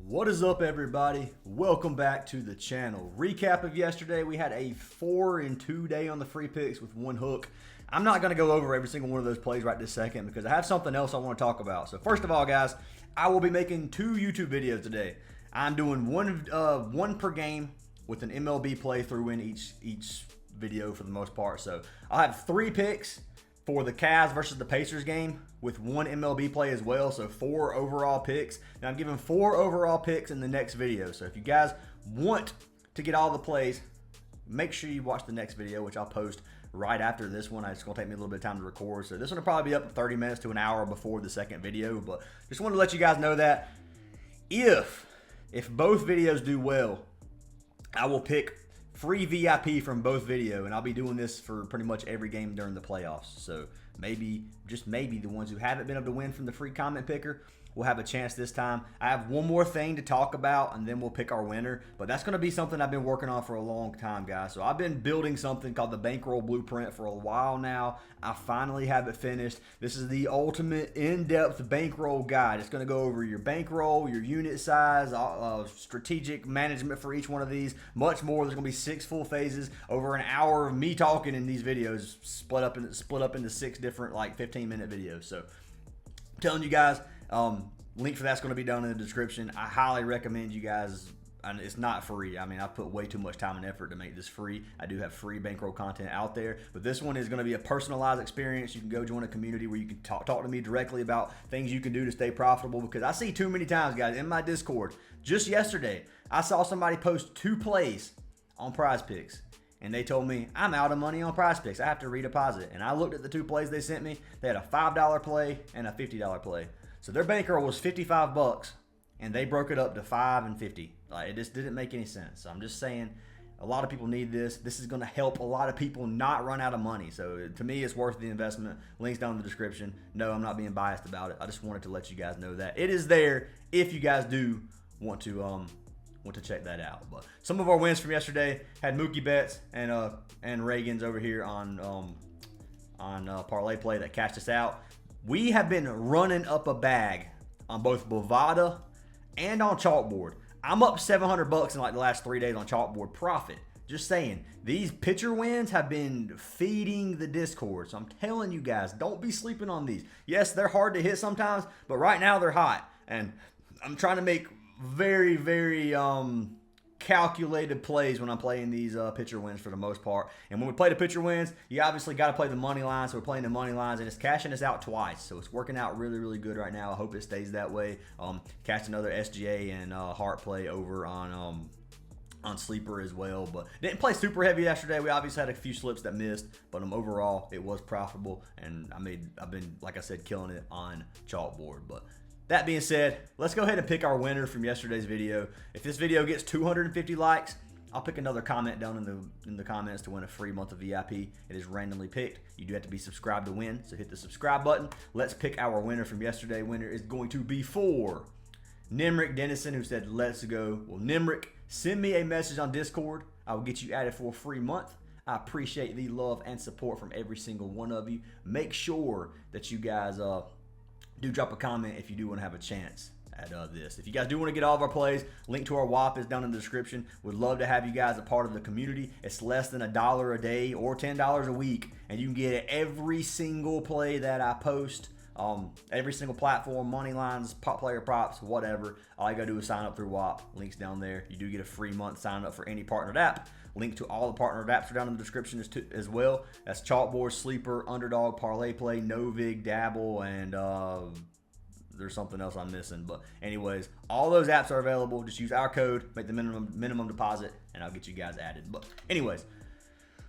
What is up, everybody? Welcome back to the channel. Recap of yesterday, we had a 4-2 day on the free picks with one hook. I'm not going to go over every single one of those plays right this second because I have something else I want to talk about. So first of all, guys, I will be making 2 YouTube videos today. I'm doing one per game with an MLB playthrough in each video for the most part. So I'll have 3 picks for the Cavs versus the Pacers game with 1 MLB play as well, so 4 overall picks. Now I'm giving 4 overall picks in the next video, so if you guys want to get all the plays, make sure you watch the next video, which I'll post right after this one. It's going to take me a little bit of time to record, so this one will probably be up 30 minutes to an hour before the second video, but just wanted to let you guys know that if both videos do well, I will pick free VIP from both video, and I'll be doing this for pretty much every game during the playoffs. So maybe, just maybe, the ones who haven't been able to win from the free comment picker will have a chance this time. I have one more thing to talk about, and then we'll pick our winner. But that's going to be something I've been working on for a long time, guys. So I've been building something called the Bankroll Blueprint for a while now. I finally have it finished. This is the ultimate in-depth bankroll guide. It's going to go over your bankroll, your unit size, strategic management for each one of these, much more. There's going to be 6 full phases, over an hour of me talking in these videos, split up into 6 different 15-minute videos. So I'm telling you guys, link for that's going to be down in the description. I highly recommend you guys, and it's not free. I mean, I put way too much time and effort to make this free. I do have free bankroll content out there, but this one is going to be a personalized experience. You can go join a community where you can talk to me directly about things you can do to stay profitable, because I see too many times, guys, in my Discord. Just yesterday, I saw somebody post 2 plays on Prizepicks, and they told me, I'm out of money on Prizepicks. I have to redeposit. And I looked at the 2 plays they sent me. They had a $5 play and a $50 play. So their bankroll was 55 bucks, and they broke it up to 5 and 50. It just didn't make any sense. So I'm just saying, a lot of people need this. This is going to help a lot of people not run out of money. So to me, it's worth the investment. Links down in the description. No, I'm not being biased about it. I just wanted to let you guys know that it is there if you guys do want to check that out. But some of our wins from yesterday had Mookie Betts and Reagan's over here on Parlay Play that cashed us out. We have been running up a bag on both Bovada and on Chalkboard. I'm up 700 bucks in the last 3 days on Chalkboard profit. Just saying, these pitcher wins have been feeding the Discord. So I'm telling you guys, don't be sleeping on these. Yes, they're hard to hit sometimes, but right now they're hot. And I'm trying to make very, very calculated plays when I'm playing these pitcher wins for the most part. And when we play the pitcher wins, you obviously got to play the money line. So we're playing the money lines, and it's cashing us out twice. So it's working out really, really good right now. I hope it stays that way. Cashed another SGA and Heart play over on Sleeper as well, but didn't play super heavy yesterday. We obviously had a few slips that missed, but overall it was profitable, and I've been, like I said, killing it on Chalkboard. But that being said, let's go ahead and pick our winner from yesterday's video. If this video gets 250 likes, I'll pick another comment down in the comments to win a free month of VIP. It is randomly picked. You do have to be subscribed to win, so hit the subscribe button. Let's pick our winner from yesterday. Winner is going to be for Nimrick Dennison, who said, let's go. Well, Nimrick, send me a message on Discord. I will get you added for a free month. I appreciate the love and support from every single one of you. Make sure that you guys do drop a comment if you do want to have a chance at this. If you guys do want to get all of our plays, link to our WAP is down in the description. Would love to have you guys a part of the community. It's less than $1 a day or $10 a week, and you can get every single play that I post. Every single platform, money lines, player props, whatever. All you gotta do is sign up through WAP. Links down there. You do get a free month sign up for any partnered app. Link to all the partnered apps are down in the description as well. That's Chalkboard, Sleeper, Underdog, Parlay Play, NOVIG, Dabble, and there's something else I'm missing. But anyways, all those apps are available. Just use our code, make the minimum deposit, and I'll get you guys added. But anyways,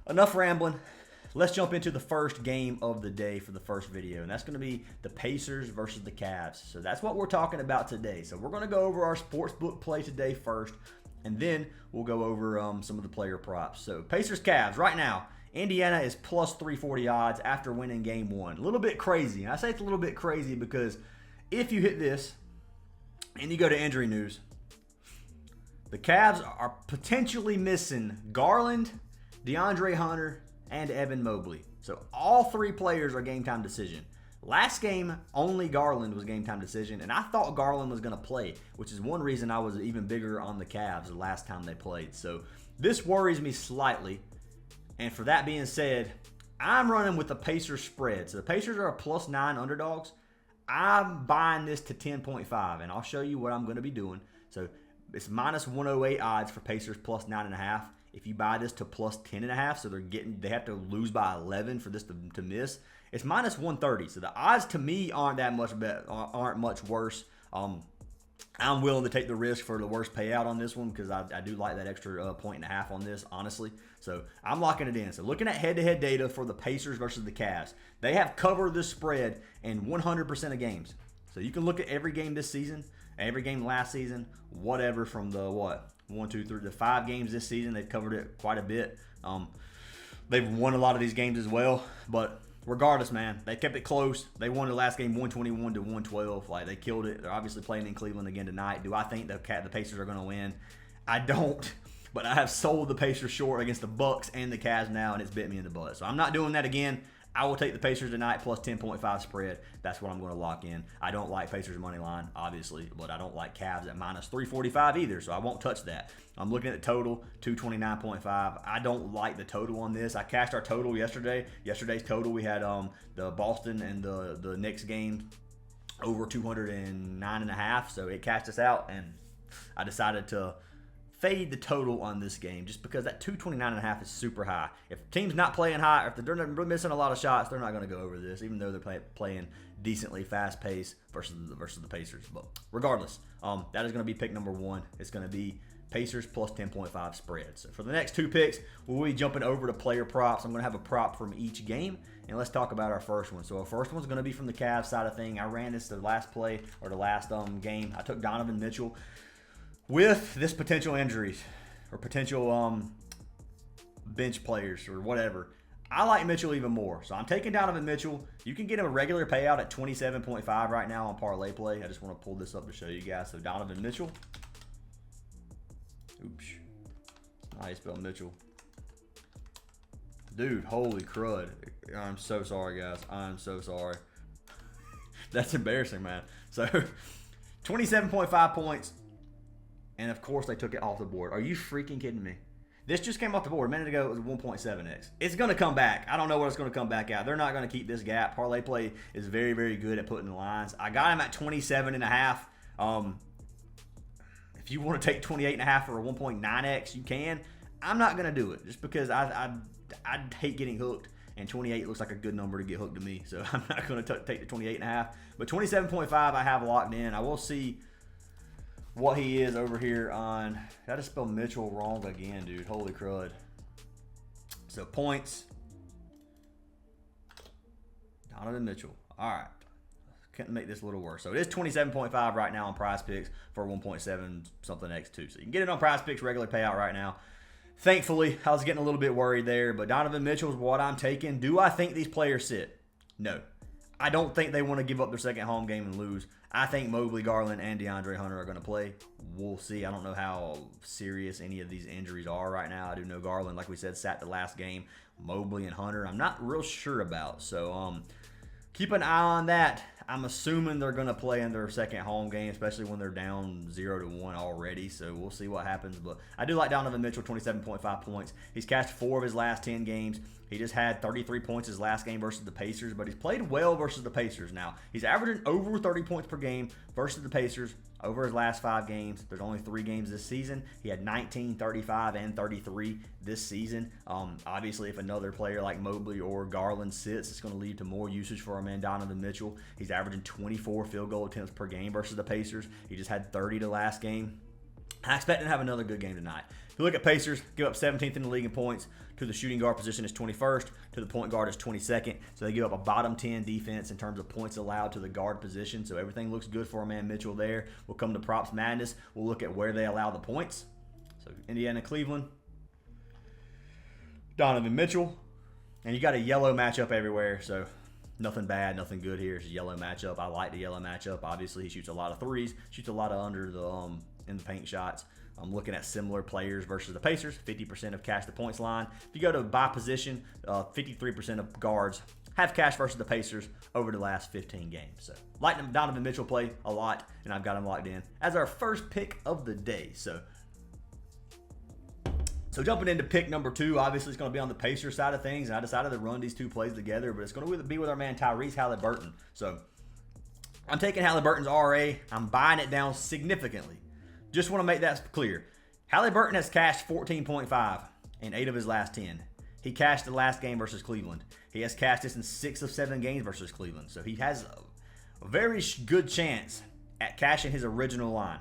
enough rambling. Let's jump into the first game of the day for the first video, and that's going to be the Pacers versus the Cavs. So that's what we're talking about today. So we're going to go over our sportsbook play today first, and then we'll go over some of the player props. So Pacers Cavs right now, Indiana is plus 340 odds after winning game 1. A little bit crazy. And I say it's a little bit crazy because if you hit this and you go to injury news, the Cavs are potentially missing Garland, DeAndre Hunter, and Evan Mobley. So all 3 players are game time decision. Last game, only Garland was game time decision, and I thought Garland was going to play, which is one reason I was even bigger on the Cavs the last time they played. So this worries me slightly. And for that being said, I'm running with the Pacers spread. So the Pacers are a +9 underdogs. I'm buying this to 10.5, and I'll show you what I'm going to be doing. So it's -108 odds for Pacers +9.5. If you buy this to +10.5, so they have to lose by 11 for this to miss. It's -130. So the odds to me aren't much worse. I'm willing to take the risk for the worst payout on this one because I do like that extra 1.5 on this, honestly. So I'm locking it in. So looking at head-to-head data for the Pacers versus the Cavs, they have covered this spread in 100% of games. So you can look at every game this season, every game last season, whatever from the 5 games this season. They've covered it quite a bit. They've won a lot of these games as well, but regardless, man, they kept it close. They won the last game 121-112. Like, they killed it. They're obviously playing in Cleveland again tonight. Do I think the Pacers are going to win? I don't. But I have sold the Pacers short against the Bucks and the Cavs now, and it's bit me in the butt. So I'm not doing that again. I will take the Pacers tonight plus 10.5 spread. That's what I'm going to lock in. I don't like Pacers money line, obviously, but I don't like Cavs at -345 either, so I won't touch that. I'm looking at the total, 229.5. I don't like the total on this. I cashed our total yesterday. Yesterday's total, we had the Boston and the Knicks game over 209.5, so it cashed us out, and I decided to fade the total on this game just because that 229.5 is super high. If the team's not playing high, or if they're missing a lot of shots, they're not going to go over this, even though they're playing decently fast pace versus the Pacers. But regardless, that is going to be pick number 1. It's going to be Pacers plus 10.5 spread. So for the next 2 picks, we'll be jumping over to player props. I'm going to have a prop from each game, and let's talk about our first one. So our first one's going to be from the Cavs side of thing. I ran this the last play or the last game. I took Donovan Mitchell. With this potential injuries or potential bench players or whatever, I like Mitchell even more. So I'm taking Donovan Mitchell. You can get him a regular payout at 27.5 right now on Parlay Play. I just want to pull this up to show you guys. So Donovan Mitchell. Oops. How you spell Mitchell? Dude, holy crud. I'm so sorry, guys. I'm so sorry. That's embarrassing, man. So 27.5 points. And, of course, they took it off the board. Are you freaking kidding me? This just came off the board. A minute ago, it was 1.7x. It's going to come back. I don't know what it's going to come back at. They're not going to keep this gap. Parlay Play is very, very good at putting the lines. I got him at 27.5. If you want to take 28.5 for a 1.9x, you can. I'm not going to do it just because I hate getting hooked. And 28 looks like a good number to get hooked to me. So I'm not going to take the 28.5. But 27.5 I have locked in. I will see what he is over here on. I just spelled Mitchell wrong again, dude. Holy crud. So points. Donovan Mitchell. All right. Couldn't make this a little worse. So it is 27.5 right now on Prizepicks for 1.7 something x2. So you can get it on Prizepicks, regular payout right now. Thankfully, I was getting a little bit worried there, but Donovan Mitchell is what I'm taking. Do I think these players sit? No. I don't think they want to give up their second home game and lose. I think Mobley, Garland, and DeAndre Hunter are going to play. We'll see. I don't know how serious any of these injuries are right now. I do know Garland, like we said, sat the last game. Mobley and Hunter, I'm not real sure about. So keep an eye on that. I'm assuming they're going to play in their second home game, especially when they're down 0-1 already. So we'll see what happens. But I do like Donovan Mitchell, 27.5 points. He's cashed 4 of his last 10 games. He just had 33 points his last game versus the Pacers, but he's played well versus the Pacers now. He's averaging over 30 points per game versus the Pacers over his last 5 games. There's only 3 games this season. He had 19, 35, and 33 this season. Obviously, if another player like Mobley or Garland sits, it's going to lead to more usage for our man Donovan Mitchell. He's averaging 24 field goal attempts per game versus the Pacers. He just had 30 the last game. I expect him to have another good game tonight. If you look at Pacers, give up 17th in the league in points. To the shooting guard position is 21st. To the point guard is 22nd. So they give up a bottom 10 defense in terms of points allowed to the guard position. So everything looks good for our man Mitchell there. We'll come to Props Madness. We'll look at where they allow the points. So Indiana, Cleveland. Donovan Mitchell. And you got a yellow matchup everywhere. So nothing bad, nothing good here. It's a yellow matchup. I like the yellow matchup. Obviously, he shoots a lot of threes. Shoots a lot of under the in the paint shots. I'm looking at similar players versus the Pacers. 50% have cashed the points line. If you go to by position, 53% of guards have cashed versus the Pacers over the last 15 games. So like Donovan Mitchell play a lot, and I've got him locked in as our first pick of the day. So jumping into pick number 2, obviously it's going to be on the Pacers side of things, and I decided to run these two plays together, but it's going to be with our man Tyrese Haliburton. So I'm taking Haliburton's RA. I'm buying it down significantly. Just want to make that clear. Haliburton has cashed 14.5 in 8 of his last 10. He cashed the last game versus Cleveland. He has cashed this in 6 of 7 games versus Cleveland. So he has a very good chance at cashing his original line.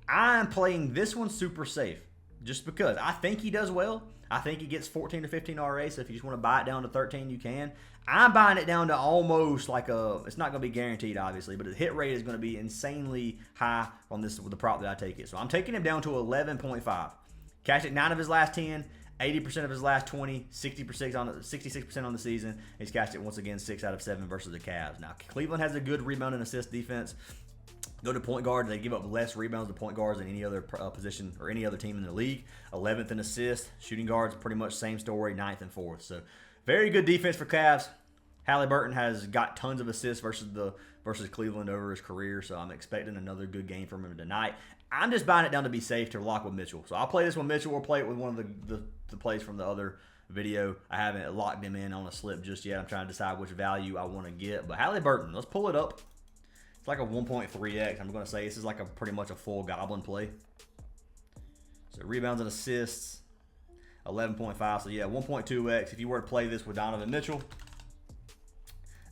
I'm playing this one super safe. Just because I think he does well. I think he gets 14 to 15 RA, so if you just want to buy it down to 13, you can. I'm buying it down to almost like it's not going to be guaranteed, obviously, but the hit rate is going to be insanely high on this with the prop that I take it. So I'm taking him down to 11.5. Cashed it 9 of his last 10, 80% of his last 20, 66% on the season. He's cashed it once again 6 out of 7 versus the Cavs. Now, Cleveland has a good rebound and assist defense. Go to point guard, they give up less rebounds to point guards than any other position or any other team in the league. 11th in assists. Shooting guards, pretty much same story, 9th and 4th. So very good defense for Cavs. Haliburton has got tons of assists versus Cleveland over his career, so I'm expecting another good game from him tonight. I'm just buying it down to be safe to lock with Mitchell. So I'll play this with Mitchell. We'll play it with one of the plays from the other video. I haven't locked him in on a slip just yet. I'm trying to decide which value I want to get. But Haliburton, let's pull it up. It's like a 1.3x. I'm going to say this is like pretty much a full goblin play. So rebounds and assists, 11.5. So yeah, 1.2x. If you were to play this with Donovan Mitchell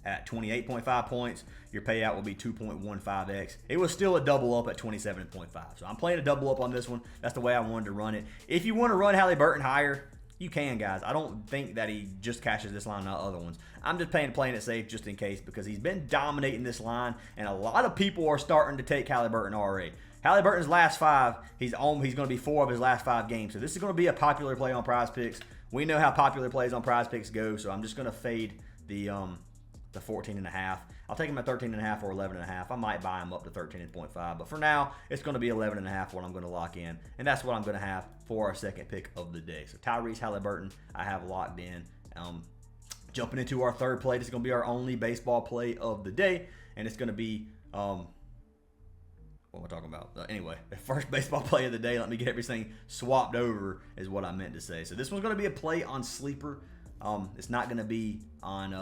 at 28.5 points, your payout will be 2.15x. It was still a double up at 27.5. So I'm playing a double up on this one. That's the way I wanted to run it. If you want to run Haliburton higher, you can, guys. I don't think that he just cashes this line, not other ones. I'm just playing it safe just in case because he's been dominating this line, and a lot of people are starting to take Haliburton RA. Haliburton's last 5, he's going to be 4 of his last 5 games. So this is going to be a popular play on Prizepicks. We know how popular plays on Prizepicks go, so I'm just going to fade the 14.5. I'll take him at 13.5 or 11.5. I might buy him up to 13.5, but for now, it's going to be 11.5 what I'm going to lock in, and that's what I'm going to have for our second pick of the day. So Tyrese Haliburton, I have locked in. Jumping into our third play, this is going to be our only baseball play of the day, and it's going to be what am I talking about? Anyway, the first baseball play of the day. Let me get everything swapped over is what I meant to say. So this one's going to be a play on Sleeper. It's not going to be on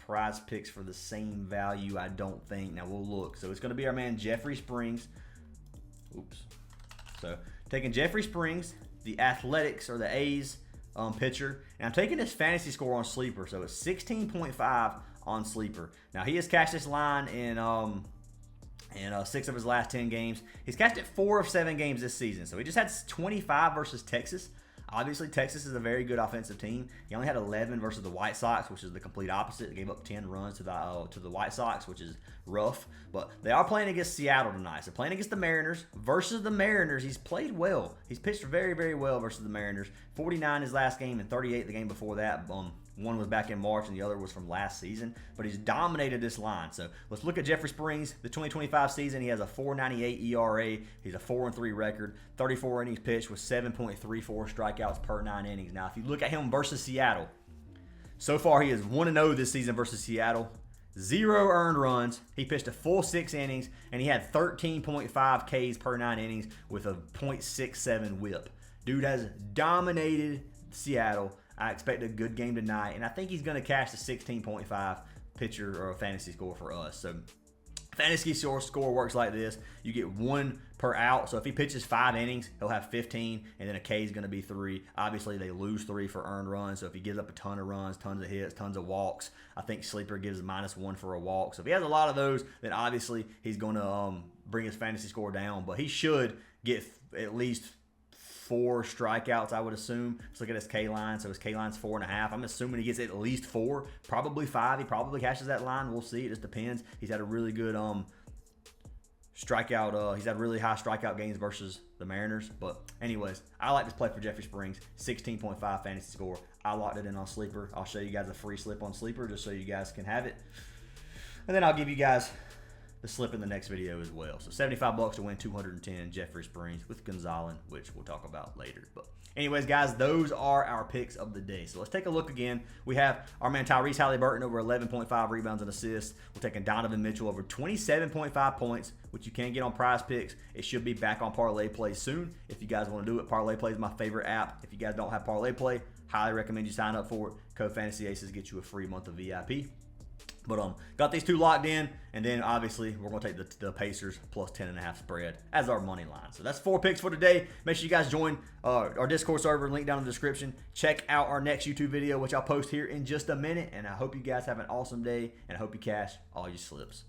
Prizepicks for the same value, I don't think. Now we'll look. So it's going to be our man Jeffrey Springs. Oops. So taking Jeffrey Springs, the Athletics or the A's pitcher, and I'm taking his fantasy score on Sleeper. So it's 16.5 on Sleeper. Now he has cashed this line in 6 of his last 10 games. He's cashed it 4 of 7 games this season. So he just had 25 versus Texas. Obviously, Texas is a very good offensive team. He only had 11 versus the White Sox, which is the complete opposite. They gave up 10 runs to the White Sox, which is rough. But they are playing against Seattle tonight. So playing against the Mariners. Versus the Mariners, he's played well. He's pitched very, very well versus the Mariners. 49 his last game and 38 the game before that. One was back in March and the other was from last season. But he's dominated this line. So let's look at Jeffrey Springs. The 2025 season, he has a 4.98 ERA. He's a 4-3 record. 34 innings pitched with 7.34 strikeouts per 9 innings. Now, if you look at him versus Seattle, so far he is 1-0 this season versus Seattle. 0 earned runs. He pitched a full 6 innings, and he had 13.5 Ks per 9 innings with a .67 whip. Dude has dominated Seattle. I expect a good game tonight, and I think he's going to cash the 16.5 pitcher or fantasy score for us. So fantasy score works like this. You get 1 per out. So if he pitches 5 innings, he'll have 15, and then a K is going to be 3. Obviously, they lose 3 for earned runs. So if he gives up a ton of runs, tons of hits, tons of walks, I think Sleeper gives -1 for a walk. So if he has a lot of those, then obviously he's going to bring his fantasy score down. But he should get at least 4 strikeouts, I would assume. Let's look at his K line. So his K line's 4.5. I'm assuming he gets at least 4, probably 5. He probably cashes that line. We'll see. It just depends. He's had a really good strikeout. He's had really high strikeout gains versus the Mariners. But anyways, I like this play for Jeffrey Springs. 16.5 fantasy score. I locked it in on Sleeper. I'll show you guys a free slip on Sleeper just so you guys can have it. And then I'll give you guys the slip in the next video as well. So 75 bucks to win 210 Jeffrey Springs with Gonzalez, which we'll talk about later. But anyways, guys, those are our picks of the day. So let's take a look again. We have our man Tyrese Haliburton over 11.5 rebounds and assists. We're taking Donovan Mitchell over 27.5 points, which you can get on Prizepicks. It should be back on Parlay Play soon. If you guys want to do it, Parlay Play is my favorite app. If you guys don't have Parlay Play, highly recommend you sign up for it. Code Fantasy Aces gets you a free month of VIP. But got these two locked in, and then obviously we're going to take the Pacers plus 10.5 spread as our money line. So that's 4 picks for today. Make sure you guys join our Discord server, link down in the description. Check out our next YouTube video, which I'll post here in just a minute. And I hope you guys have an awesome day, and I hope you cash all your slips.